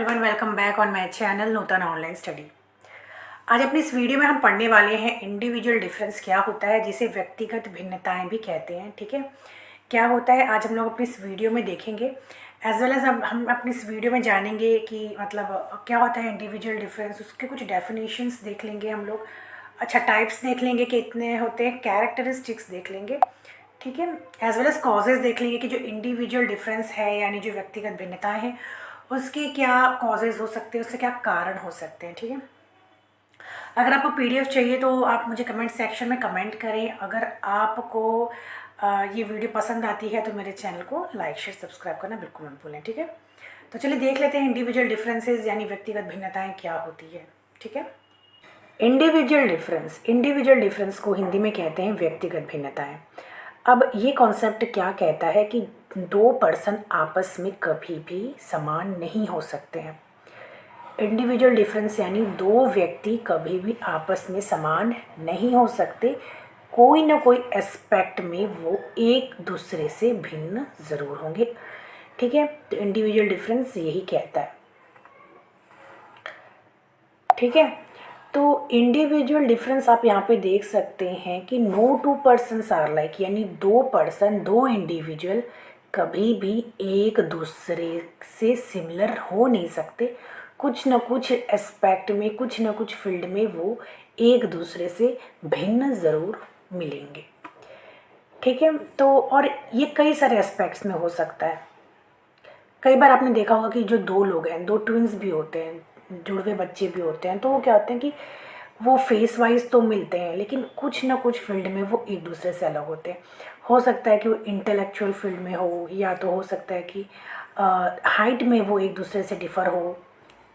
Everyone, welcome back on my channel Nutan online study. आज अपनी इस वीडियो में हम पढ़ने वाले हैं इंडिविजुअल डिफरेंस क्या होता है, जिसे व्यक्तिगत भिन्नताएं भी कहते हैं। ठीक है, क्या होता है आज हम लोग अपनी इस वीडियो में देखेंगे। एज वेल एज हम अपनी इस वीडियो में जानेंगे कि मतलब क्या होता है इंडिविजुअल डिफरेंस, उसके कुछ डेफिनेशंस देख लेंगे हम लोग। अच्छा, टाइप्स देख लेंगे कितने होते हैं, कैरेक्टरिस्टिक्स देख लेंगे। ठीक है, एज वेल एज कॉजेज़ देख लेंगे कि जो इंडिविजुअल डिफरेंस है यानी जो व्यक्तिगत भिन्नताएं हैं उसके क्या कॉजेज़ हो सकते हैं, उससे क्या कारण हो सकते हैं। ठीक है, अगर आपको पीडीएफ चाहिए तो आप मुझे कमेंट सेक्शन में कमेंट करें। अगर आपको ये वीडियो पसंद आती है तो मेरे चैनल को लाइक शेयर सब्सक्राइब करना बिल्कुल मत भूलें। ठीक है, तो चलिए देख लेते हैं इंडिविजुअल डिफरेंसेस यानी व्यक्तिगत भिन्नताएं क्या होती है। ठीक है, इंडिविजुअल डिफरेंस को हिंदी में कहते हैं व्यक्तिगत भिन्नताएं। अब ये कॉन्सेप्ट क्या कहता है कि दो पर्सन आपस में कभी भी समान नहीं हो सकते हैं। इंडिविजुअल डिफरेंस यानी दो व्यक्ति कभी भी आपस में समान नहीं हो सकते, कोई ना कोई एस्पेक्ट में वो एक दूसरे से भिन्न ज़रूर होंगे। ठीक है, तो इंडिविजुअल डिफरेंस यही कहता है। ठीक है, तो इंडिविजुअल डिफरेंस आप यहाँ पे देख सकते हैं कि no two persons are like, यानी दो पर्सन, दो इंडिविजुअल कभी भी एक दूसरे से सिमिलर हो नहीं सकते। कुछ न कुछ एस्पेक्ट में, कुछ न कुछ फील्ड में वो एक दूसरे से भिन्न ज़रूर मिलेंगे। ठीक है, तो और ये कई सारे एस्पेक्ट्स में हो सकता है। कई बार आपने देखा होगा कि जो दो लोग हैं, दो ट्विंस भी होते हैं, जुड़वे बच्चे भी होते हैं, तो वो क्या होते हैं कि वो फेस वाइज तो मिलते हैं लेकिन कुछ ना कुछ फील्ड में वो एक दूसरे से अलग होते हैं। हो सकता है कि वो इंटेलेक्चुअल फील्ड में हो, या तो हो सकता है कि हाइट में वो एक दूसरे से डिफ़र हो,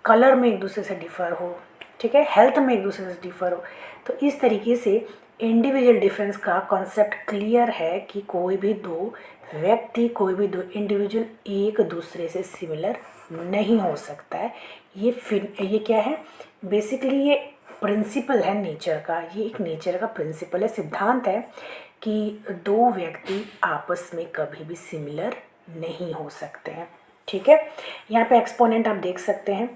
कलर में एक दूसरे से डिफ़र हो, ठीक है, हेल्थ में एक दूसरे से डिफ़र हो। तो इस तरीके से इंडिविजुअल डिफरेंस का कॉन्सेप्ट क्लियर है कि कोई भी दो व्यक्ति, कोई भी दो इंडिविजुअल एक दूसरे से सिमिलर नहीं हो सकता है। ये क्या है, बेसिकली ये प्रिंसिपल है नेचर का, ये एक नेचर का प्रिंसिपल है, सिद्धांत है कि दो व्यक्ति आपस में कभी भी सिमिलर नहीं हो सकते हैं। ठीक है, यहाँ पे एक्सपोनेंट आप देख सकते हैं,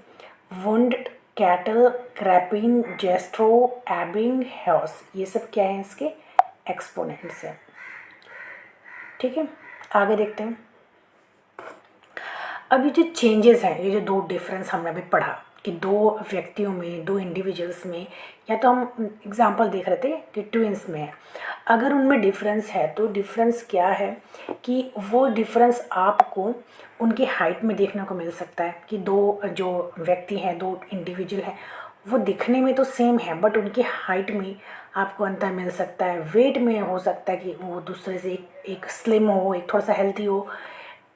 वुंड, कैटल, क्रैपिन, जेस्ट्रो, एबिंग, हॉर्स, ये सब क्या है, इसके एक्सपोनेंट्स हैं। ठीक है, आगे देखते हैं। अब ये जो चेंजेस हैं, ये जो दो डिफरेंस हमने अभी पढ़ा कि दो व्यक्तियों में, दो इंडिविजुअल्स में, या तो हम एग्जांपल देख रहे थे कि ट्विंस में है, अगर उनमें डिफरेंस है तो डिफरेंस क्या है कि वो डिफरेंस आपको उनकी हाइट में देखने को मिल सकता है कि दो जो व्यक्ति हैं, दो इंडिविजुअल हैं, वो दिखने में तो सेम है बट उनकी हाइट में आपको अंतर मिल सकता है। वेट में हो सकता है कि वो दूसरे से एक स्लिम हो, एक थोड़ा सा हेल्थी हो।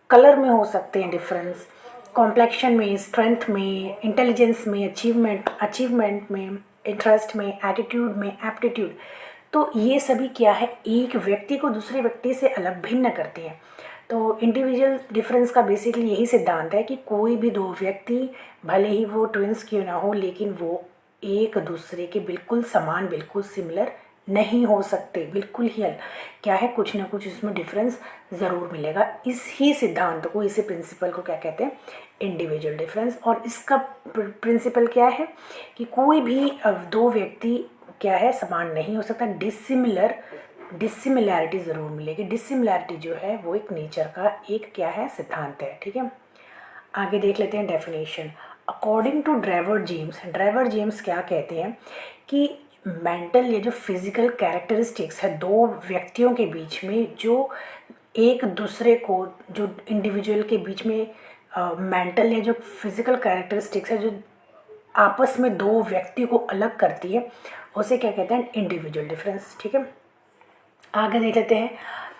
कलर में हो सकते हैं डिफरेंस, कॉम्प्लेक्शन में, स्ट्रेंथ में, इंटेलिजेंस में, अचीवमेंट में, इंटरेस्ट में, एटीट्यूड में, एप्टीट्यूड। तो ये सभी क्या है, एक व्यक्ति को दूसरे व्यक्ति से अलग भिन्न करती हैं। तो इंडिविजुअल डिफरेंस का बेसिकली यही सिद्धांत है कि कोई भी दो व्यक्ति, भले ही वो ट्विंस क्यों ना हो, लेकिन वो एक दूसरे के बिल्कुल समान, बिल्कुल सिमिलर नहीं हो सकते। बिल्कुल ही क्या है, कुछ ना कुछ इसमें डिफरेंस ज़रूर मिलेगा। इस ही सिद्धांत को, इसी प्रिंसिपल को क्या कहते हैं, इंडिविजुअल डिफरेंस। और इसका प्रिंसिपल क्या है कि कोई भी दो व्यक्ति क्या है, समान नहीं हो सकता, डिसिमिलैरिटी ज़रूर मिलेगी। डिसिमिलैरिटी जो है वो एक नेचर का एक क्या है, सिद्धांत है। ठीक है, आगे देख लेते हैं definition. According to Drever James क्या कहते हैं कि मेंटल, ये जो फिज़िकल कैरेक्टरिस्टिक्स है दो व्यक्तियों के बीच में, जो एक दूसरे को, जो इंडिविजुअल के बीच में मेंटल या जो फिज़िकल कैरेक्टरिस्टिक्स है जो आपस में दो व्यक्ति को अलग करती है, उसे क्या कहते हैं, इंडिविजुअल डिफरेंस। ठीक है, आगे देख लेते हैं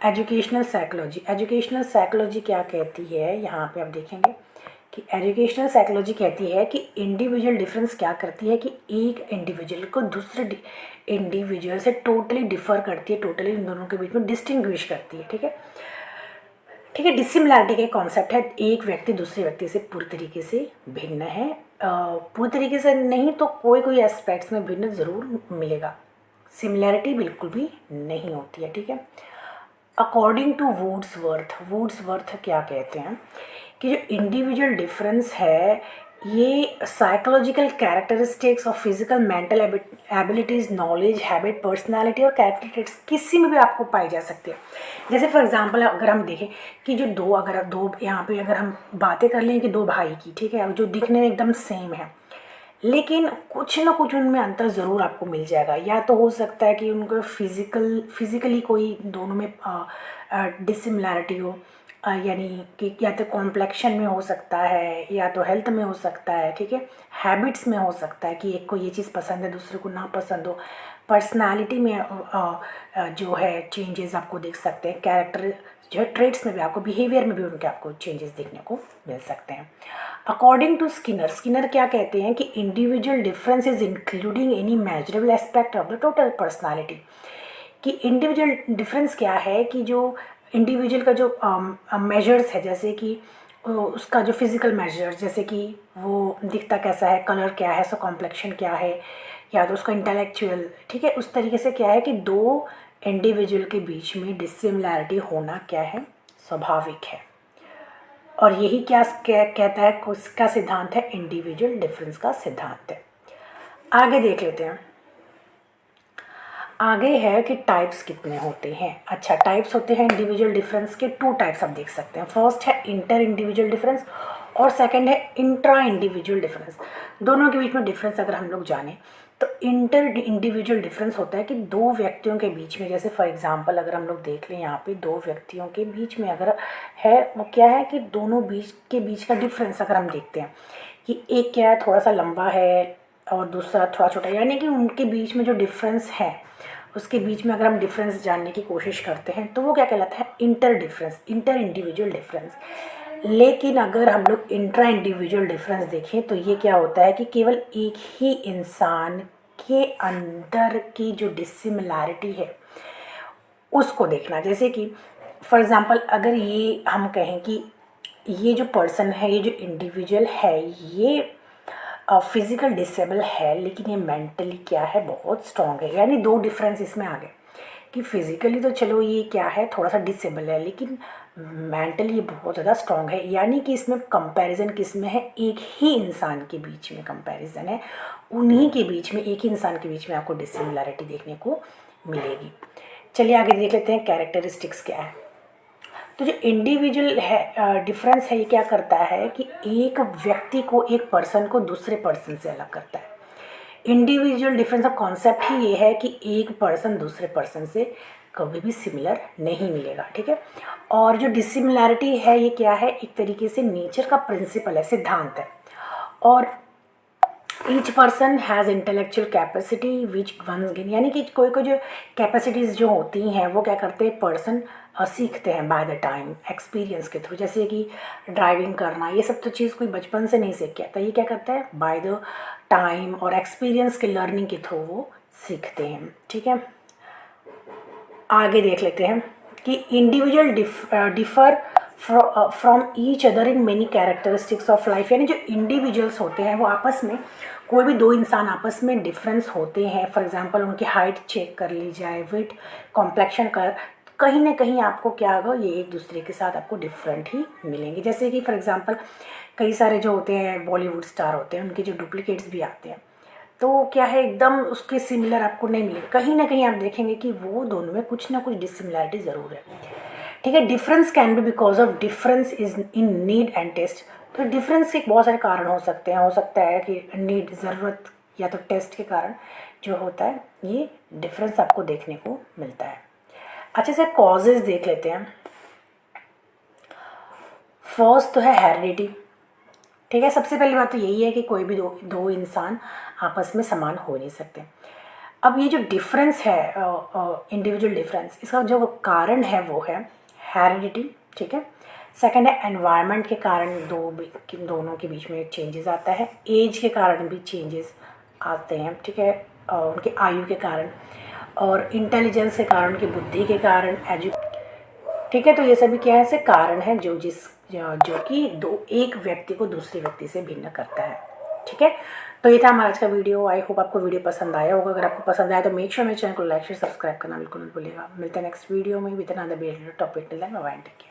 एजुकेशनल साइकोलॉजी क्या कहती है। यहाँ पे आप देखेंगे कि एजुकेशनल साइकोलॉजी कहती है कि इंडिविजुअल डिफरेंस क्या करती है कि एक इंडिविजुअल को दूसरे इंडिविजुअल से टोटली डिफर करती है, टोटली इन दोनों के बीच में डिस्टिंग्विश करती है। ठीक है, ठीक है, डिसिमिलैरिटी का कॉन्सेप्ट है, एक व्यक्ति दूसरे व्यक्ति से पूरी तरीके से भिन्न है। पूरी तरीके से नहीं तो कोई कोई एस्पेक्ट्स में भिन्न ज़रूर मिलेगा, सिमिलैरिटी बिल्कुल भी नहीं होती है। ठीक है, अकॉर्डिंग टू वुड्सवर्थ क्या कहते हैं कि जो इंडिविजुअल डिफरेंस है ये साइकोलॉजिकल कैरेक्टरिस्टिक्स और physical mental abilities, knowledge, habit, personality और कैरेक्टरिस्टिक्स किसी में भी आपको पाई जा सकती है। जैसे फॉर एग्जांपल अगर हम देखें कि जो दो यहाँ पे अगर हम बातें कर लें कि दो भाई की, ठीक है, जो दिखने में एकदम सेम है, लेकिन कुछ ना कुछ उनमें अंतर ज़रूर आपको मिल जाएगा। या तो हो सकता है कि उनको फिज़िकली कोई दोनों में डिसिमिलैरिटी हो, यानी कि या तो कॉम्प्लेक्शन में हो सकता है या तो हेल्थ में हो सकता है, ठीक है, हैबिट्स में हो सकता है कि एक को ये चीज़ पसंद है दूसरे को ना पसंद हो, पर्सनालिटी में जो है चेंजेस आपको दिख सकते हैं, कैरेक्टर जो है ट्रेड्स में भी आपको, बिहेवियर में भी उनके आपको चेंजेस देखने को मिल सकते हैं। अकॉर्डिंग टू स्किनर क्या कहते हैं कि individual difference is including any measurable aspect of the total personality, कि इंडिविजुअल डिफरेंस क्या है कि जो इंडिविजुअल का जो मेजर्स है, जैसे कि उसका जो फिज़िकल मेजर, जैसे कि वो दिखता कैसा है, कलर क्या है, उसका कॉम्प्लेक्शन क्या है, या तो उसका इंटेलेक्चुअल, ठीक है, उस तरीके से क्या है कि दो इंडिविजुअल के बीच में डिसिमिलैरिटी होना क्या है, स्वाभाविक है। और यही कहता है, उसका सिद्धांत है, इंडिविजुअल डिफरेंस का सिद्धांत है। आगे देख लेते हैं। आगे है कि टाइप्स कितने होते हैं। अच्छा, टाइप्स होते हैं इंडिविजुअल डिफरेंस के, 2 टाइप्स आप देख सकते हैं। फर्स्ट है इंटर इंडिविजुअल डिफरेंस और सेकंड है इंट्रा इंडिविजुअल डिफरेंस। दोनों के बीच में डिफरेंस अगर हम लोग जाने तो इंटर इंडिविजुअल डिफरेंस होता है कि दो व्यक्तियों के बीच में, जैसे फॉर एग्जांपल अगर हम लोग देख लें यहाँ पे, दो व्यक्तियों के बीच में अगर है, वो क्या है कि दोनों बीच का डिफरेंस अगर हम देखते हैं कि एक क्या है थोड़ा सा लंबा है और दूसरा थोड़ा छोटा, यानी कि उनके बीच में जो डिफरेंस है उसके बीच में अगर हम डिफरेंस जानने की कोशिश करते हैं तो वो क्या कहलाता है, inter difference, inter individual difference. लेकिन अगर हम लोग इंट्रा इंडिविजुअल डिफरेंस देखें तो ये क्या होता है कि केवल एक ही इंसान के अंदर की जो डिसिमिलैरिटी है उसको देखना। जैसे कि फॉर एग्ज़ाम्पल अगर ये हम कहें कि ये जो पर्सन है, ये जो इंडिविजुअल है, ये फिज़िकल डिसेबल है लेकिन ये मेंटली क्या है, बहुत स्ट्रॉन्ग है। यानी दो डिफरेंस इसमें आ गए कि फिज़िकली तो चलो ये क्या है, थोड़ा सा डिसेबल है, लेकिन मेंटली ये बहुत ज़्यादा स्ट्रॉन्ग है। यानी कि इसमें कंपैरिजन किस में है, एक ही इंसान के बीच में कंपैरिजन है, उन्हीं के बीच में, एक ही इंसान के बीच में आपको डिसिमिलैरिटी देखने को मिलेगी। चलिए आगे देख लेते हैं कैरेक्टरिस्टिक्स क्या है। तो जो इंडिविजुअल है डिफरेंस है, ये क्या करता है कि एक व्यक्ति को, एक पर्सन को दूसरे पर्सन से अलग करता है। इंडिविजुअल डिफरेंस का कॉन्सेप्ट ही ये है कि एक पर्सन दूसरे पर्सन से कभी भी सिमिलर नहीं मिलेगा, ठीक है। और जो डिसिमिलैरिटी है ये क्या है, एक तरीके से नेचर का प्रिंसिपल है, सिद्धांत है। और each person has intellectual capacity which once gain, यानी कि कोई कोई जो कैपेसिटीज़ जो होती हैं वो क्या करते हैं, पर्सन सीखते हैं बाय द टाइम, एक्सपीरियंस के थ्रू। जैसे कि ड्राइविंग करना, ये सब तो चीज़ कोई बचपन से नहीं सीख के आता, ये क्या करता है, बाय द टाइम और एक्सपीरियंस के लर्निंग के थ्रू वो सीखते हैं, ठीक है। आगे देख लेते हैं कि individual differ from each other in many characteristics of life, यानी जो इंडिविजुअल्स होते हैं वो आपस में, कोई भी दो इंसान आपस में डिफरेंस होते हैं। फॉर एग्जांपल उनकी हाइट चेक कर ली जाए, वेट, कॉम्प्लेक्शन कर, कहीं ना कहीं आपको क्या होगा, ये एक दूसरे के साथ आपको डिफरेंट ही मिलेंगे। जैसे कि फॉर एग्जांपल कई सारे जो होते हैं बॉलीवुड स्टार होते हैं, उनके जो डुप्लीकेट्स भी आते हैं, तो क्या है एकदम उसके सिमिलर आपको नहीं मिले, कहीं ना कहीं आप देखेंगे कि वो दोनों में कुछ ना कुछ डिसिमिलैरिटी ज़रूर है, ठीक है। Difference can be because of difference is in need and taste. तो डिफरेंस के बहुत सारे कारण हो सकते हैं, हो सकता है कि नीड, ज़रूरत, या तो टेस्ट के कारण जो होता है ये डिफरेंस आपको देखने को मिलता है। अच्छे से कॉजेज़ देख लेते हैं। फर्स्ट तो है हेरिडिटी, ठीक है। सबसे पहली बात तो यही है कि कोई भी दो इंसान आपस में समान हो नहीं सकते। अब ये जो डिफरेंस है, इंडिविजुअल डिफरेंस, इसका जो कारण है वो है हेरिडिटी, ठीक है। सेकंड है एनवायरनमेंट के कारण, दोनों के बीच में चेंजेस आता है। एज के कारण भी चेंजेस आते हैं, ठीक है, उनके आयु के कारण, और इंटेलिजेंस के कारण, उनकी बुद्धि के कारण, ठीक है। तो ये सभी क्या है, ऐसे कारण हैं जो कि एक व्यक्ति को दूसरे व्यक्ति से भिन्न करता है, ठीक है। तो ये था हमारा आज का वीडियो। आई होप आपको वीडियो पसंद आया होगा। अगर आपको पसंद आया तो मेक श्योर मेरे चैनल को लाइक शेयर सब्सक्राइब करना बिल्कुल मत भूलिएगा। मिलते हैं नेक्स्ट वीडियो में with another topic. Till then bye bye, take care.